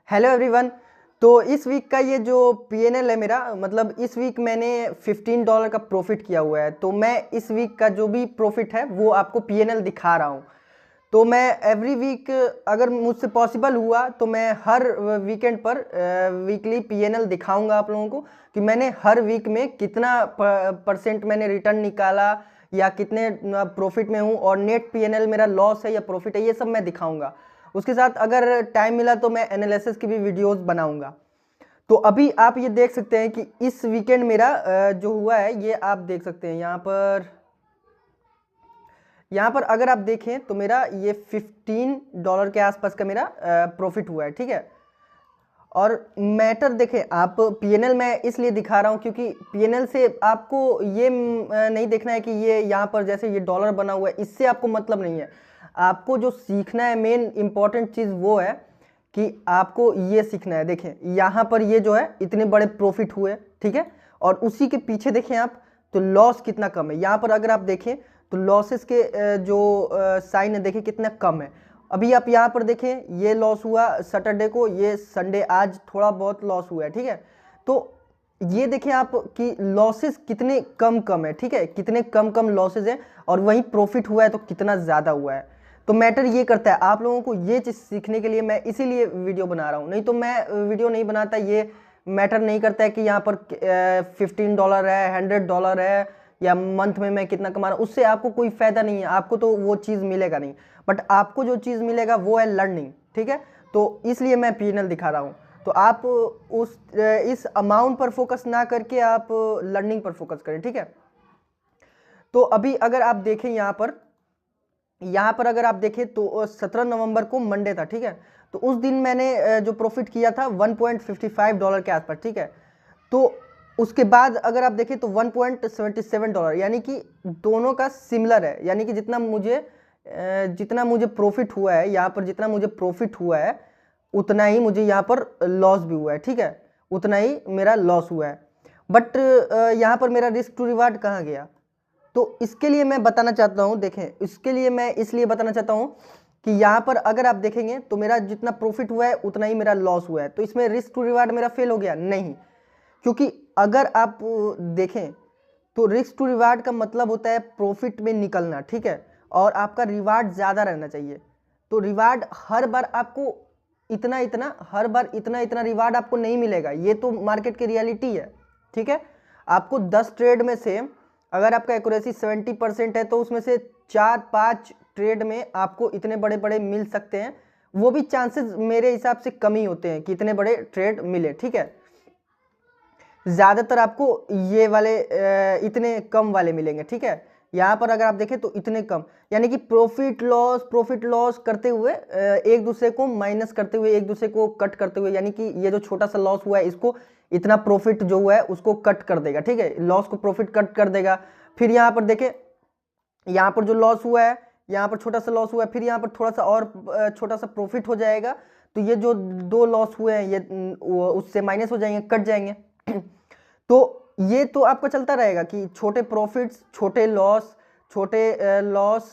Hello everyone. तो इस week का ये जो पीएनएल है मेरा, मतलब इस वीक मैंने $15 का प्रॉफिट किया हुआ है। तो मैं इस वीक का जो भी प्रॉफिट है वो आपको पीएनएल दिखा रहा हूँ। तो मैं एवरी वीक अगर मुझसे पॉसिबल हुआ तो मैं हर वीकेंड पर वीकली पीएनएल दिखाऊंगा आप लोगों को कि मैंने हर वीक में कितना परसेंट मैंने रिटर्न निकाला या कितने प्रॉफिट में हूँ, और नेट पीएनएल मेरा लॉस है या प्रॉफिट है, ये सब मैं दिखाऊंगा। उसके साथ अगर टाइम मिला तो मैं एनालिसिस की भी वीडियोस बनाऊंगा। तो अभी आप ये देख सकते हैं कि इस वीकेंड मेरा जो हुआ है ये आप देख सकते हैं यहाँ पर अगर आप देखें तो मेरा ये $15 के आसपास का मेरा प्रॉफिट हुआ है, ठीक है। और मैटर देखें आप, पीएनएल मैं इसलिए दिखा रहा हूँ क्योंकि पीएनएल से आपको ये नहीं देखना है कि ये यहाँ पर जैसे ये डॉलर बना हुआ है, इससे आपको मतलब नहीं है। आपको जो सीखना है, मेन इंपॉर्टेंट चीज़ वो है कि आपको ये सीखना है। देखें यहाँ पर ये जो है इतने बड़े प्रॉफिट हुए, ठीक है, और उसी के पीछे देखें आप तो लॉस कितना कम है। यहाँ पर अगर आप देखें तो लॉसेस के जो साइन है देखें कितना कम है। अभी आप यहाँ पर देखें ये लॉस हुआ सैटरडे को, ये संडे आज थोड़ा बहुत लॉस हुआ है, ठीक है। तो ये देखें आप कि लॉसेस कितने कम है, ठीक है, कितने कम लॉसेस हैं, और वहीं प्रॉफिट हुआ है तो कितना ज़्यादा हुआ है। तो मैटर ये करता है आप लोगों को ये चीज़ सीखने के लिए मैं इसीलिए वीडियो बना रहा हूँ, नहीं तो मैं वीडियो नहीं बनाता। ये मैटर नहीं करता है कि यहाँ पर $15 है, $100 है, या मंथ में मैं कितना कमा रहा हूँ, उससे आपको कोई फायदा नहीं है, आपको तो वो चीज़ मिलेगा नहीं। बट आपको जो चीज़ मिलेगा वो है लर्निंग, ठीक है। तो इसलिए मैं पीएनएल दिखा रहा हूँ। तो आप इस अमाउंट पर फोकस ना करके आप लर्निंग पर फोकस करें, ठीक है। तो अभी अगर आप देखें यहाँ पर अगर आप देखें तो 17 नवंबर को मंडे था, ठीक है। तो उस दिन मैंने जो प्रॉफिट किया था $1.55 के आसपास, ठीक है। तो उसके बाद अगर आप देखें तो $1.77, यानी कि दोनों का सिमिलर है, यानी कि जितना मुझे प्रॉफिट हुआ है यहाँ पर, जितना मुझे प्रॉफिट हुआ है उतना ही मुझे यहाँ पर लॉस भी हुआ है, ठीक है, उतना ही मेरा लॉस हुआ है। बट यहाँ पर मेरा रिस्क टू रिवार्ड कहाँ गया? तो इसके लिए मैं बताना चाहता हूँ, देखें इसके लिए मैं इसलिए बताना चाहता हूँ कि यहाँ पर अगर आप देखेंगे तो मेरा जितना प्रॉफिट हुआ है उतना ही मेरा लॉस हुआ है। तो इसमें रिस्क टू रिवार्ड मेरा फेल हो गया? नहीं, क्योंकि अगर आप देखें तो रिस्क टू रिवार्ड का मतलब होता है प्रॉफिट में निकलना, ठीक है, और आपका रिवार्ड ज़्यादा रहना चाहिए। तो रिवार्ड हर बार आपको हर बार इतना रिवार्ड आपको नहीं मिलेगा, ये तो मार्केट की रियलिटी है, ठीक है। आपको 10 ट्रेड में से अगर आपका एक्यूरेसी 70% है तो उसमें से 4-5 ट्रेड में आपको इतने बड़े बड़े मिल सकते हैं। वो भी चांसेस मेरे हिसाब से कम ही होते हैं कि इतने बड़े ट्रेड मिले, ठीक है। ज़्यादातर आपको ये वाले इतने कम वाले मिलेंगे, ठीक है। यहाँ पर अगर आप देखें तो इतने कम, यानी कि प्रॉफिट लॉस करते हुए एक दूसरे को माइनस करते हुए, एक दूसरे को कट करते हुए, यानी कि ये जो छोटा सा लॉस हुआ है इसको इतना प्रॉफिट जो हुआ है उसको कट कर देगा, ठीक है, लॉस को प्रॉफिट कट कर देगा। फिर यहाँ पर देखें, यहाँ पर जो लॉस हुआ है, यहाँ पर छोटा सा लॉस हुआ है, फिर यहाँ पर थोड़ा सा और छोटा सा प्रॉफिट हो जाएगा। तो ये जो 2 लॉस हुए हैं ये उससे माइनस हो जाएंगे, कट जाएंगे। तो ये तो आपका चलता रहेगा कि छोटे प्रॉफिट्स, छोटे लॉस,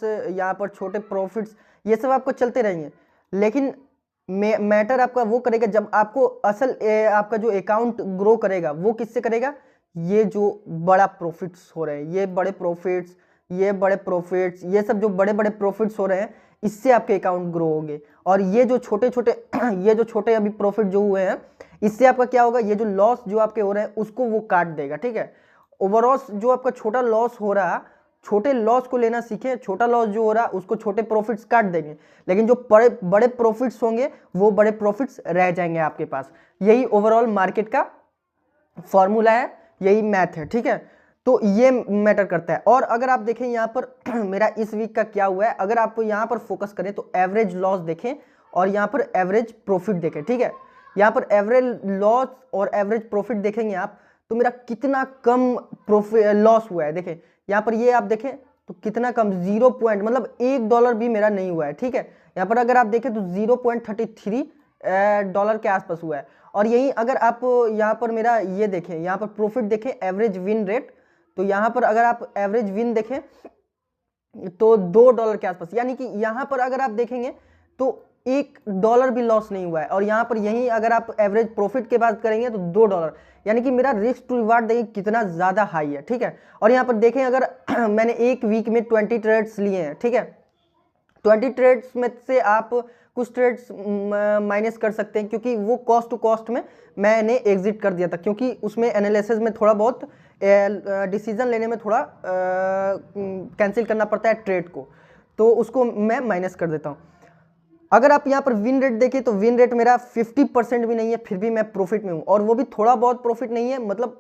यहाँ पर छोटे प्रॉफिट्स, ये सब आपको चलते रहेंगे। लेकिन मैटर आपका वो करेगा जब आपको आपका जो अकाउंट ग्रो करेगा, वो किससे करेगा? ये जो बड़ा प्रॉफिट्स हो रहे हैं, ये बड़े प्रॉफिट्स, ये सब जो बड़े बड़े प्रॉफिट्स हो रहे हैं, इससे आपके अकाउंट ग्रो होंगे। और ये जो छोटे अभी प्रॉफिट जो हुए हैं, इससे आपका क्या होगा? ये जो लॉस जो आपके हो रहे हैं उसको वो काट देगा, ठीक है। ओवरऑल जो आपका छोटा लॉस हो रहा, छोटे लॉस को लेना सीखें। छोटा लॉस जो हो रहा उसको छोटे प्रॉफिट्स काट देंगे, लेकिन जो बड़े प्रॉफिट्स होंगे वो बड़े प्रॉफिट्स रह जाएंगे आपके पास। यही ओवरऑल मार्केट का फॉर्मूला है, यही मैथ है, ठीक है। तो ये मैटर करता है। और अगर आप देखें यहाँ पर मेरा इस वीक का क्या हुआ है, अगर आप यहाँ पर फोकस करें तो एवरेज लॉस देखें और यहाँ पर एवरेज प्रॉफिट देखें, ठीक है। यहाँ पर एवरेज लॉस और एवरेज प्रॉफिट देखेंगे आप तो मेरा कितना कम लॉस हुआ है। देखें यहाँ पर ये आप देखें तो कितना कम, 0 पॉइंट, मतलब $1 भी मेरा नहीं हुआ है, ठीक है। यहाँ पर अगर आप देखें तो $0.33 के आसपास हुआ है। और यही अगर आप यहाँ पर मेरा ये देखें, यहाँ पर प्रॉफिट देखें, एवरेज विन रेट, तो यहाँ पर अगर आप एवरेज विन देखें तो $2 के आसपास, यानी कि यहाँ पर अगर आप देखेंगे तो $1 भी लॉस नहीं हुआ है। और यहाँ पर यही अगर आप एवरेज प्रॉफिट के बात करेंगे तो $2, यानी कि मेरा रिस्क टू रिवार्ड देखिए कितना ज़्यादा हाई है, ठीक है। और यहाँ पर देखें अगर मैंने एक वीक में 20 ट्रेड्स लिए हैं, ठीक है, 20 ट्रेड्स में से आप कुछ ट्रेड्स माइनस कर सकते हैं, क्योंकि वो कॉस्ट टू कॉस्ट में मैंने एग्जिट कर दिया था, क्योंकि उसमें एनालिसिस में थोड़ा बहुत डिसीजन लेने में थोड़ा कैंसिल करना पड़ता है ट्रेड को, तो उसको मैं माइनस कर देता हूँ। अगर आप यहाँ पर विन रेट देखें तो विन रेट मेरा 50% भी नहीं है, फिर भी मैं प्रॉफिट में हूँ, और वो भी थोड़ा बहुत प्रॉफिट नहीं है, मतलब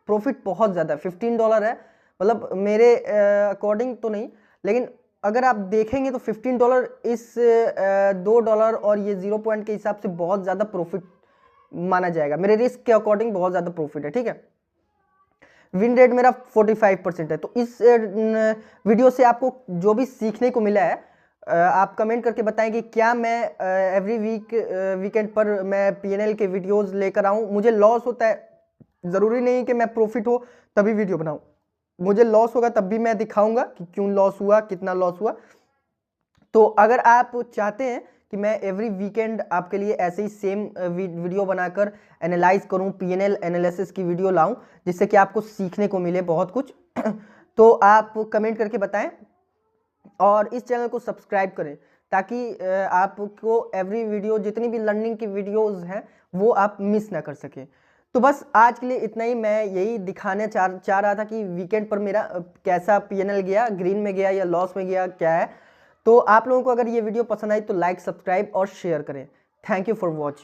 प्रॉफिट बहुत ज़्यादा है, $15 है, मतलब मेरे अकॉर्डिंग तो नहीं, लेकिन अगर आप देखेंगे तो $15 इस $2 और ये 0 पॉइंट के हिसाब से बहुत ज़्यादा प्रॉफिट माना जाएगा, मेरे रिस्क के अकॉर्डिंग बहुत ज़्यादा प्रॉफिट है, ठीक है। विन रेट मेरा 45% है। तो इस वीडियो से आपको जो भी सीखने को मिला है, आप कमेंट करके बताएं कि क्या मैं एवरी वीकेंड पर मैं पीएनएल के वीडियोस लेकर आऊं। मुझे लॉस होता है, ज़रूरी नहीं कि मैं प्रॉफिट हो तभी वीडियो बनाऊं, मुझे लॉस होगा तब भी मैं दिखाऊंगा कि क्यों लॉस हुआ, कितना लॉस हुआ। तो अगर आप चाहते हैं कि मैं एवरी वीकेंड आपके लिए ऐसे ही सेम वीडियो बनाकर एनालाइज करूं, पीएनएल एनालिसिस की वीडियो लाऊं, जिससे कि आपको सीखने को मिले बहुत कुछ तो आप कमेंट करके बताएं और इस चैनल को सब्सक्राइब करें, ताकि आपको एवरी वीडियो, जितनी भी लर्निंग की वीडियोस हैं, वो आप मिस ना कर सकें। तो बस आज के लिए इतना ही, मैं यही दिखाने चाह रहा था कि वीकेंड पर मेरा कैसा पीएनएल गया, ग्रीन में गया या लॉस में गया, क्या है। तो आप लोगों को अगर ये वीडियो पसंद आई तो लाइक, सब्सक्राइब और शेयर करें। Thank you for watching.